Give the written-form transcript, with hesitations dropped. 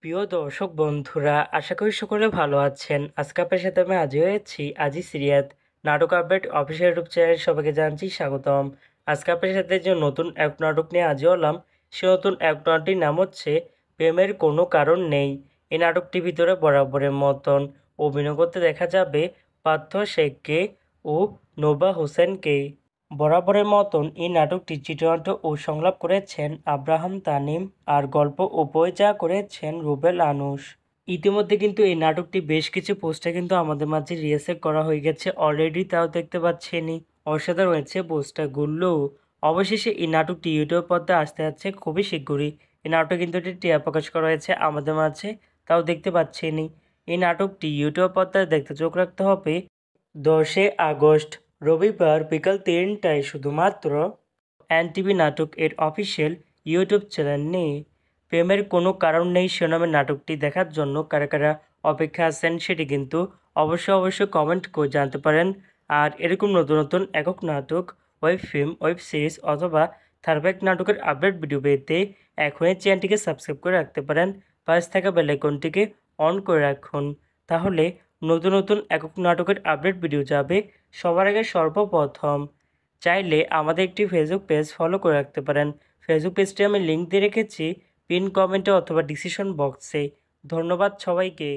প্রিয় দর্শক বন্ধুরা, আশা করি সকলে ভালো আছেন। আজকে আপনার সাথে আমি হাজির হয়েছি আজি সিরিয়াত নাটক আপডেট অফিসিয়াল ইউটিউব চ্যানেল। সবাইকে জানাচ্ছি স্বাগতম। আজকে আপনার সাথে যে নতুন এক নাটক নিয়ে হাজির হলাম, সে নতুন এক নাটকটির নাম হচ্ছে প্রেমের কোনো কারণ নেই। এই নাটকটির ভিতরে বরাবরের মতন অভিনয় করতে দেখা যাবে পার্থ শেখকে ও নোভা হোসেনকে। বরাবরের মতন এই নাটকটি চিত্রনাট্য ও সংলাপ করেছেন আব্রাহাম তানিম, আর গল্প ও পরিচালনা করেছেন রুবেল আনুশ। ইতিমধ্যে কিন্তু এই নাটকটি বেশ কিছু পোস্টার কিন্তু আমাদের মাঝে রিহার্সেল করা হয়ে গেছে অলরেডি, তাও দেখতে পাচ্ছেনই। অসাধারণ হয়েছে পোস্টারগুলো। অবশেষে এই নাটকটি ইউটিউব পর্দায় আসতে যাচ্ছে খুবই শীঘ্রই। এই নাটকে কিন্তু একটি টিআর প্রকাশ করা হয়েছে আমাদের মাঝে, তাও দেখতে পাচ্ছেনই। এই নাটকটি ইউটিউব পর্দায় দেখতে চোখ রাখতে হবে 10 আগস্ট রবিবার বিকাল 3টায় শুধুমাত্র এনটিভি নাটক এর অফিসিয়াল ইউটিউব চ্যানেল নিয়ে। প্রেমের কোনো কারণ নেই শিরোনামের নাটকটি দেখার জন্য কারা কারা অপেক্ষা আছেন সেটি কিন্তু অবশ্যই কমেন্ট করে জানতে পারেন। আর এরকম নতুন নতুন একক নাটক, ওয়েব ফিল্ম, ওয়েব সিরিজ অথবা ধারাবাহিক নাটকের আপডেট ভিডিও পেতে এখনই চ্যানেলটিকে সাবস্ক্রাইব করে রাখতে পারেন। পাশে থাকা বেল আইকনটিকে অন করে রাখুন, তাহলে নতুন নতুন একক নাটকের আপডেট ভিডিও যাবে সবার আগে সর্বপ্রথম। চাইলে আমাদের একটি ফেসবুক পেজ ফলো করে রাখতে পারেন। ফেসবুক পেজটি আমি লিঙ্ক দিয়ে রেখেছি পিন কমেন্টে অথবা ডিসক্রিপশন বক্সে। ধন্যবাদ সবাইকে।